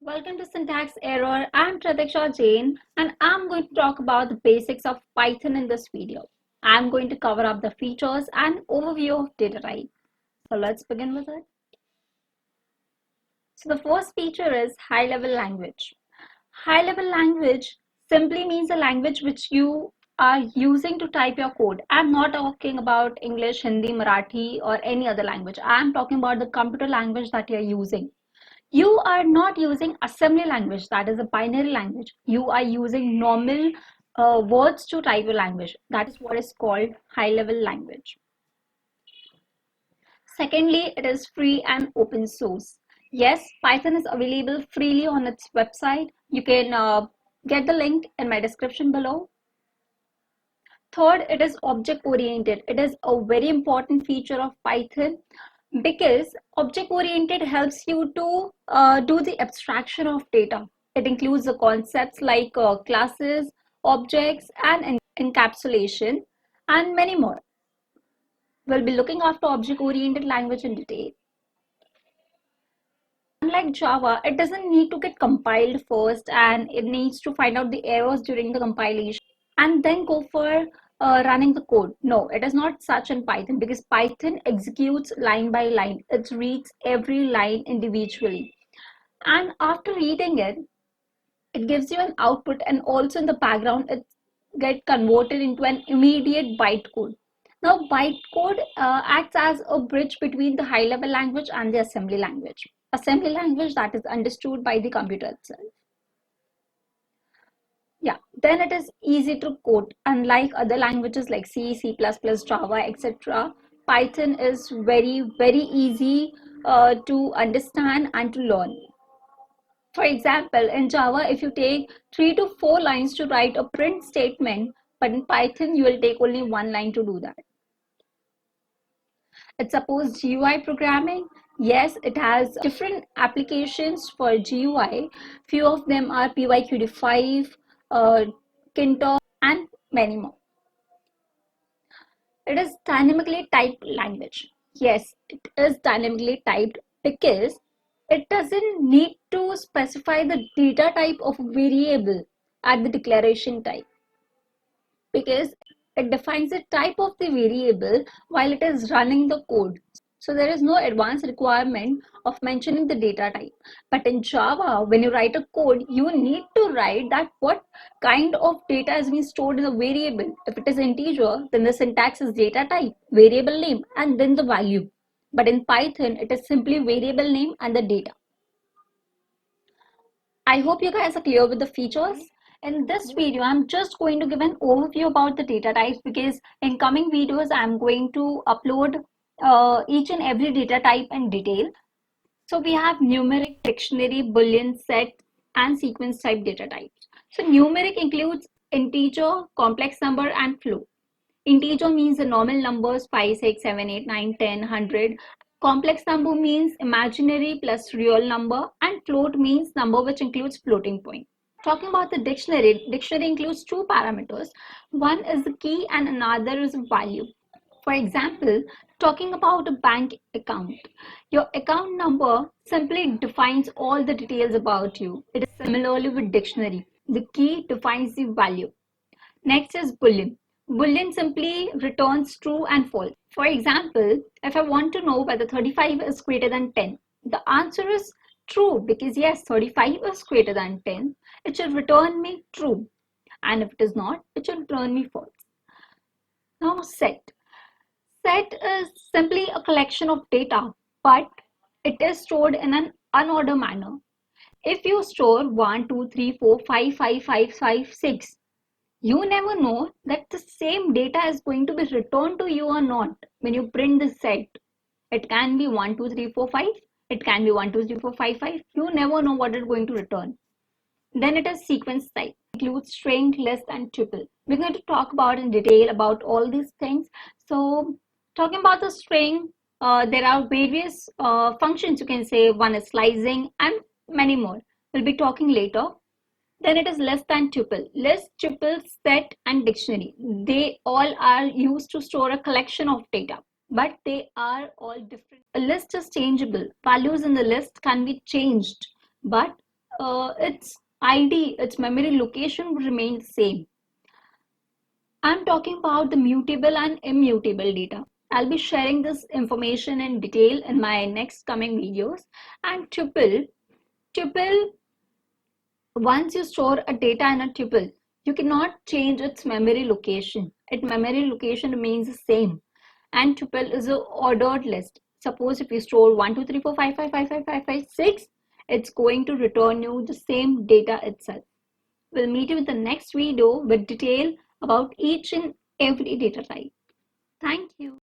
Welcome to Syntax Error. I'm Pratiksha Jain and I'm going to talk about the basics of Python in this video. I'm going to cover up the features and overview of data type. So let's begin with it. So the first feature is high-level language. High-level language simply means a language which you are using to type your code. I'm not talking about English, Hindi, Marathi or any other language. I'm talking about the computer language that you're using. You are not using assembly language, that is a binary language. You are using normal words to type a language. That is what is called high level language. Secondly, it is free and open source. Yes, Python is available freely on its website. You can get the link in my description below. Third, it is object oriented. It is a very important feature of Python because object oriented helps you to do the abstraction of data. It includes the concepts like classes, objects, and encapsulation, and many more. We'll be looking after object oriented language in detail. Unlike Java, it doesn't need to get compiled first and it needs to find out the errors during the compilation and then go for running the code. No, it is not such in Python because Python executes line by line. It reads every line individually. And after reading it, it gives you an output and also in the background, it gets converted into an immediate bytecode. Now, bytecode acts as a bridge between the high level language and the assembly language. Assembly language that is understood by the computer itself. Yeah, then it is easy to code. Unlike other languages like C, C++, Java, etc., Python is very easy to understand and to learn. For example, in Java, if you take 3 to 4 lines to write a print statement, but in Python, you will take only 1 line to do that. It supports GUI programming. Yes, it has different applications for GUI. Few of them are PyQt5, Kinto, and many more. It is dynamically typed language. Yes, it is dynamically typed because it doesn't need to specify the data type of variable at the declaration type because it defines the type of the variable while it is running the code. So there is no advanced requirement of mentioning the data type. But in Java, when you write a code, you need to write that what kind of data is being stored in a variable. If it is integer, then the syntax is data type, variable name, and then the value. But in Python, it is simply variable name and the data. I hope you guys are clear with the features. In this video, I'm just going to give an overview about the data types because in coming videos, I'm going to upload each and every data type in detail. So we have numeric, dictionary, boolean, set, and sequence type data types. So numeric includes integer, complex number, and float. Integer means the normal numbers 5, 6, 7, 8, 9, 10, 100. Complex number means imaginary plus real number, and float means number which includes floating point. Talking about the dictionary includes two parameters. One is the key and another is value. For example, talking about a bank account, your account number simply defines all the details about you. It is similarly with dictionary. The key defines the value. Next is Boolean. Boolean simply returns true and false. For example, if I want to know whether 35 is greater than 10, the answer is true because yes, 35 is greater than 10. It should return me true. And if it is not, it should return me false. Now set. Set is simply a collection of data, but it is stored in an unordered manner. If you store 1, 2, 3, 4, 5, 5, 5, 5, 6, you never know that the same data is going to be returned to you or not when you print the set. It can be 1, 2, 3, 4, 5. It can be 1, 2, 3, 4, 5, 5. You never know what it's going to return. Then it is sequence type. It includes string, list, and tuple. We're going to talk about in detail about all these things. So talking about the string, there are various functions you can say. One is slicing and many more. We'll be talking later. Then it is list and tuple. List, tuple, set, and dictionary. They all are used to store a collection of data, but they are all different. A list is changeable. Values in the list can be changed, but its ID, its memory location will remain the same. I'm talking about the mutable and immutable data. I'll be sharing this information in detail in my next coming videos. And tuple, once you store a data in a tuple, you cannot change its memory location. Its memory location remains the same. And tuple is an ordered list. Suppose if you store 1, 2, 3, 4, 5, 5, 5, 5, 5, 5, 6, it's going to return you the same data itself. We'll meet you in the next video with detail about each and every data type. Thank you.